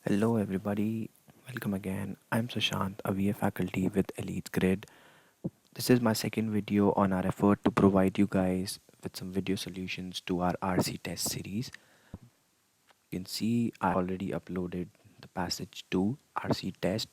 Hello, everybody. Welcome again. I'm Sushant, a VA faculty with Elite Grid. This is my second video on our effort to provide you guys with some video solutions to our RC test series. You can see I already uploaded the passage 2 RC test.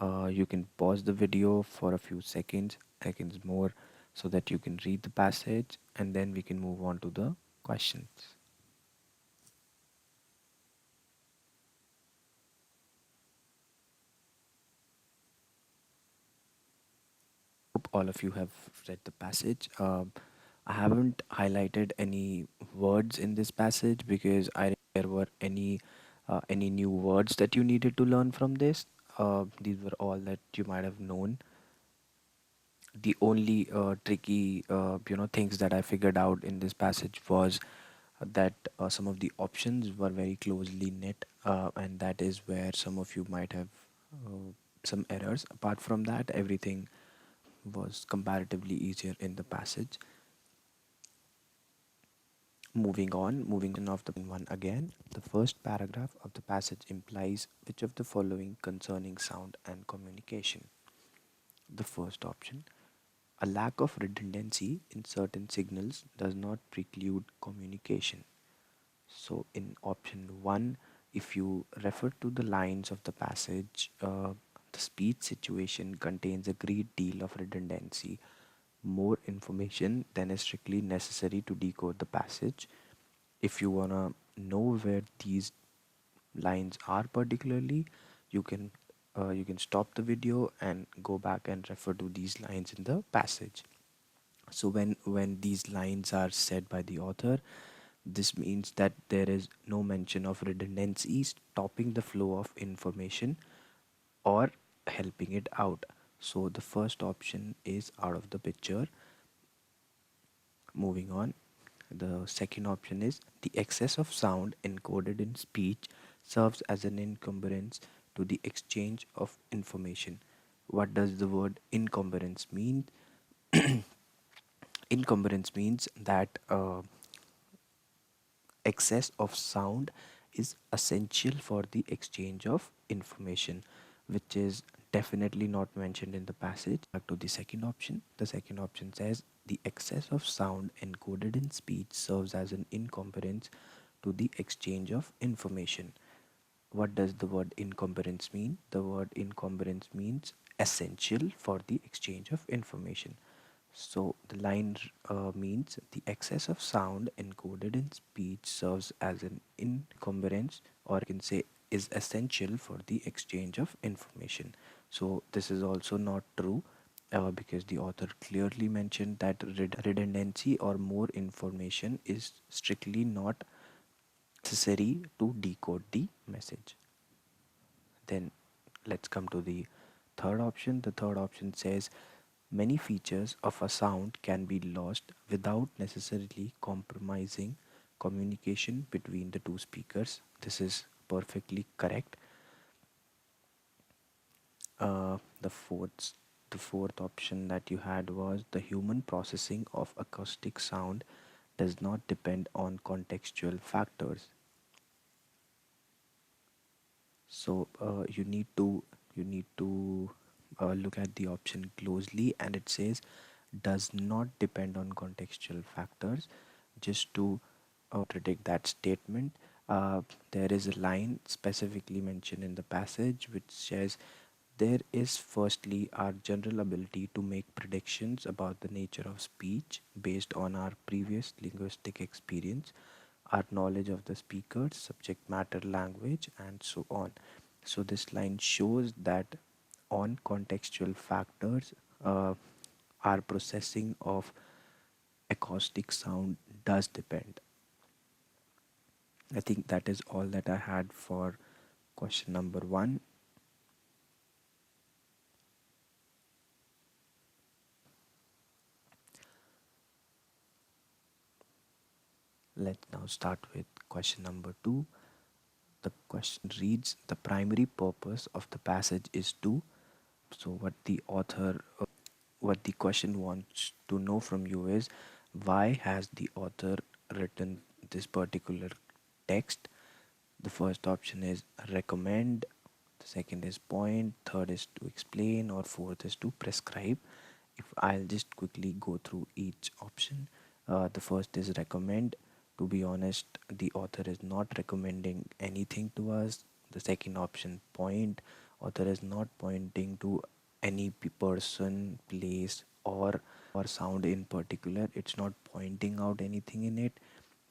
You can pause the video for a few seconds more, so that you can read the passage and then we can move on to the questions. Hope all of you have read the passage. I haven't highlighted any words in this passage because I didn't think there were any new words that you needed to learn from this. These were all that you might have known. The only tricky things that I figured out in this passage was that some of the options were very closely knit, and that is where some of you might have some errors. Apart from that, everything was comparatively easier in the passage. Moving on of the one again. The first paragraph of the passage implies which of the following concerning sound and communication. The first option: a lack of redundancy in certain signals does not preclude communication. So, in option 1, if you refer to the lines of the passage, the speech situation contains a great deal of redundancy, more information than is strictly necessary to decode the passage. If you want to know where these lines are particularly, you can you can stop the video and go back and refer to these lines in the passage. So when these lines are said by the author, this means that there is no mention of redundancy stopping the flow of information or helping it out. So the first option is out of the picture. Moving on, the second option is the excess of sound encoded in speech serves as an encumbrance to the exchange of information. What does the word encumbrance mean? Encumbrance means that excess of sound is essential for the exchange of information, which is definitely not mentioned in the passage. Back to the second option. The second option says the excess of sound encoded in speech serves as an encumbrance to the exchange of information. What does the word encumbrance mean? The word encumbrance means essential for the exchange of information. So the line means the excess of sound encoded in speech serves as an encumbrance, or you can say is essential for the exchange of information. So this is also not true, because the author clearly mentioned that redundancy or more information is strictly not necessary to decode the message. Then let's come to the third option. The third option says many features of a sound can be lost without necessarily compromising communication between the two speakers. This is perfectly correct. Uh, the fourth the fourth option that you had was the human processing of acoustic sound does not depend on contextual factors. So you need to look at the option closely, and it says does not depend on contextual factors. Just to predict that statement, there is a line specifically mentioned in the passage which says there is firstly our general ability to make predictions about the nature of speech based on our previous linguistic experience, our knowledge of the speaker's subject matter language, and so on. So this line shows that on contextual factors, our processing of acoustic sound does depend. I think that is all that I had for question number 1. Let's now start with question number 2. The question reads: the primary purpose of the passage is to. So what the question wants to know from you is, why has the author written this particular text? The first option is recommend, the second is point, third is to explain, or fourth is to prescribe. If I'll just quickly go through each option. The first is recommend. To be honest, the author is not recommending anything to us. The second option, point, author is not pointing to any person, place, or sound in particular. It's not pointing out anything in it.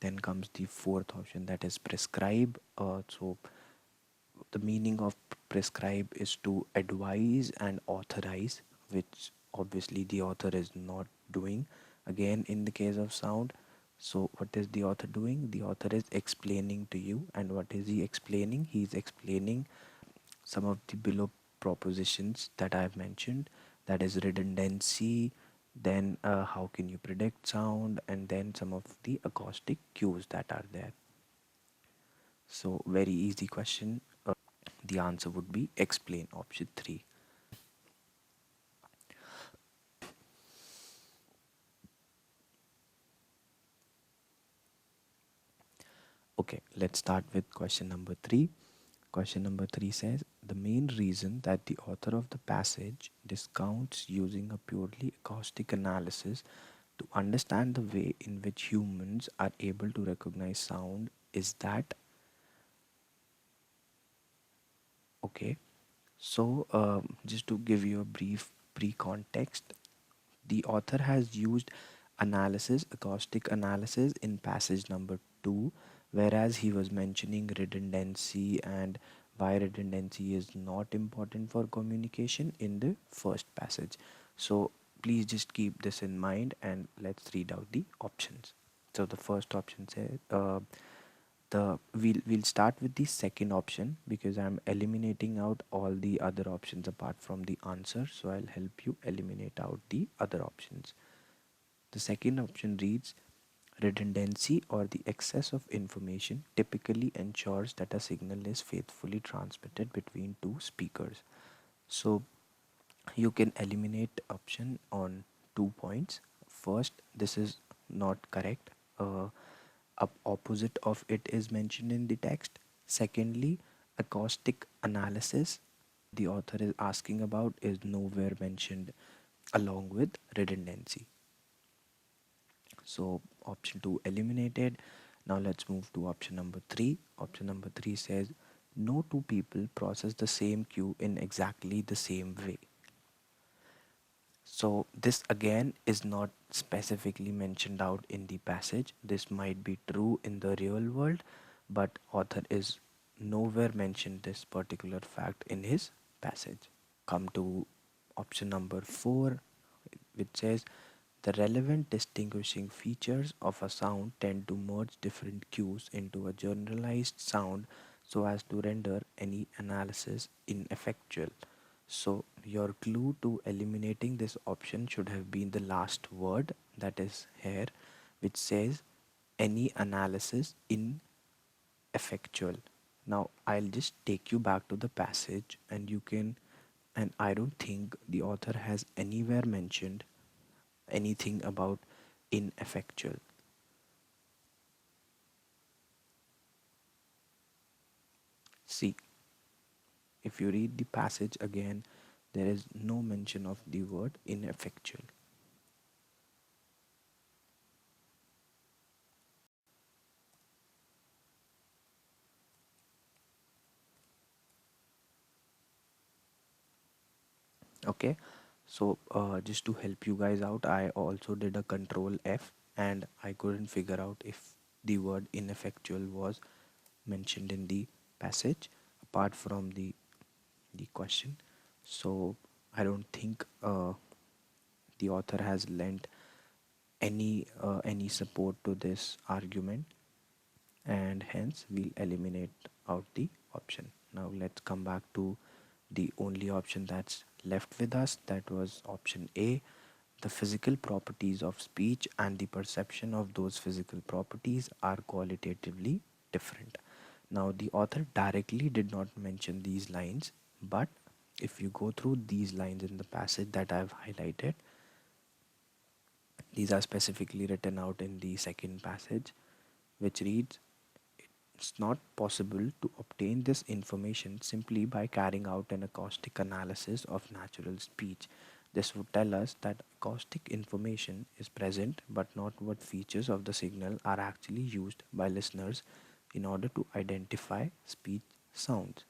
Then comes the fourth option, that is prescribe. So the meaning of prescribe is to advise and authorize, which obviously the author is not doing. Again, in the case of sound, so what is the author doing? The author is explaining to you. And what is he explaining? He is explaining some of the below propositions that I have mentioned, that is redundancy, then how can you predict sound, and then some of the acoustic cues that are there. So very easy question. The answer would be explain, option 3. Okay, let's start with question number 3. Question number 3 says the main reason that the author of the passage discounts using a purely acoustic analysis to understand the way in which humans are able to recognize sound is that. Okay, so just to give you a brief pre-context, the author has used analysis, acoustic analysis, in passage number 2, whereas he was mentioning redundancy and why redundancy is not important for communication in the first passage. So please just keep this in mind and let's read out the options. So the first option says we'll start with the second option because I'm eliminating out all the other options apart from the answer, so I'll help you eliminate out the other options. The second option reads redundancy or the excess of information typically ensures that a signal is faithfully transmitted between two speakers. So you can eliminate option on 2 points. First, this is not correct. Opposite of it is mentioned in the text. Secondly, acoustic analysis the author is asking about is nowhere mentioned along with redundancy. So option 2 eliminated. Now let's move to option number 3. Option number 3 says no two people process the same cue in exactly the same way. So this again is not specifically mentioned out in the passage. This might be true in the real world, but author is nowhere mentioned this particular fact in his passage. Come to option number 4, which says the relevant distinguishing features of a sound tend to merge different cues into a generalized sound so as to render any analysis ineffectual. So your clue to eliminating this option should have been the last word that is here, which says any analysis ineffectual. Now I'll just take you back to the passage and I don't think the author has anywhere mentioned anything about ineffectual. See, if you read the passage again, there is no mention of the word ineffectual. Okay, so just to help you guys out, I also did a control F and I couldn't figure out if the word ineffectual was mentioned in the passage apart from the question. So I don't think the author has lent any support to this argument, and hence we'll eliminate out the option. Now let's come back to the only option that's left with us, that was option A. The physical properties of speech and the perception of those physical properties are qualitatively different. Now the author directly did not mention these lines, but if you go through these lines in the passage that I've highlighted, these are specifically written out in the second passage, which reads, it's not possible to obtain this information simply by carrying out an acoustic analysis of natural speech. This would tell us that acoustic information is present, but not what features of the signal are actually used by listeners in order to identify speech sounds.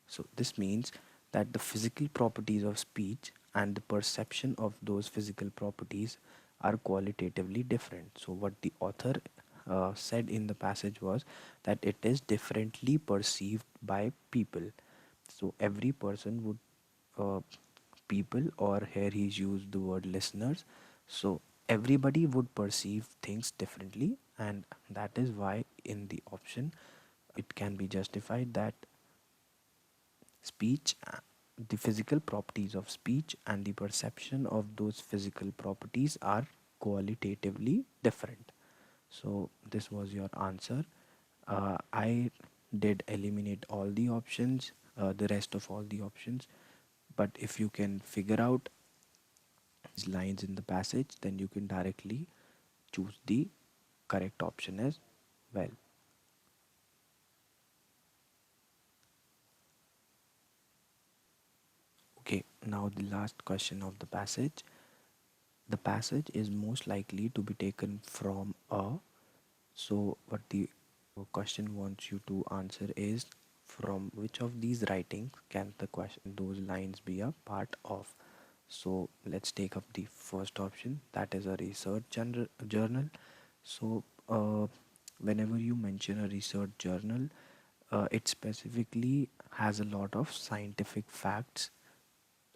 So this means that the physical properties of speech and the perception of those physical properties are qualitatively different. So what the author said in the passage was that it is differently perceived by people. So every person would uh, people, or here he's used the word listeners. So everybody would perceive things differently, and that is why in the option it can be justified that speech, the physical properties of speech and the perception of those physical properties are qualitatively different. So this was your answer. I did eliminate all the options, the rest of all the options, but if you can figure out these lines in the passage, then you can directly choose the correct option as well. Okay, now the last question of the passage. The passage is most likely to be taken from a. So, what the question wants you to answer is, from which of these writings can the question, those lines be a part of? So, let's take up the first option, that is a research journal. So, whenever you mention a research journal, it specifically has a lot of scientific facts,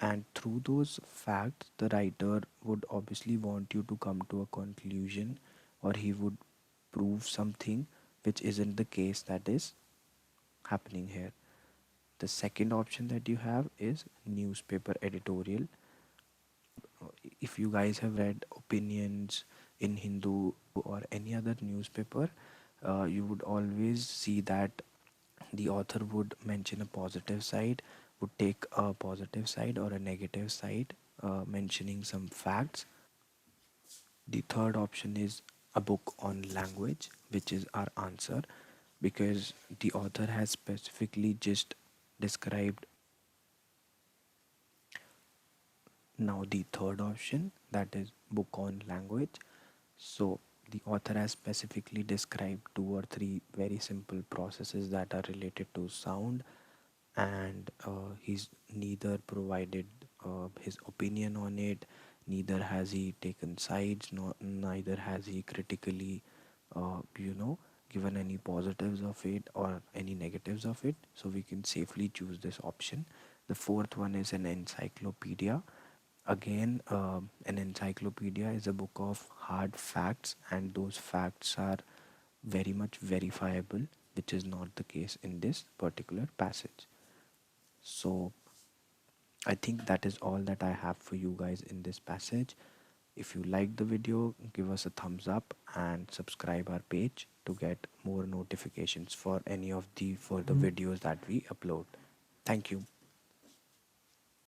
and through those facts the writer would obviously want you to come to a conclusion, or he would prove something which isn't the case that is happening here. The second option that you have is newspaper editorial. If you guys have read opinions in Hindu or any other newspaper, you would always see that the author would mention a positive side, would take a positive side or a negative side, mentioning some facts. The third option is a book on language, which is our answer, because the author has specifically just described. Now the third option, that is book on language. So the author has specifically described two or three very simple processes that are related to sound, and he's neither provided his opinion on it, neither has he taken sides, neither has he critically, given any positives of it or any negatives of it. So we can safely choose this option. The fourth one is an encyclopedia. Again, an encyclopedia is a book of hard facts, and those facts are very much verifiable, which is not the case in this particular passage. So, I think that is all that I have for you guys in this passage. If you like the video, give us a thumbs up and subscribe our page to get more notifications for any of the further videos that we upload. Thank you.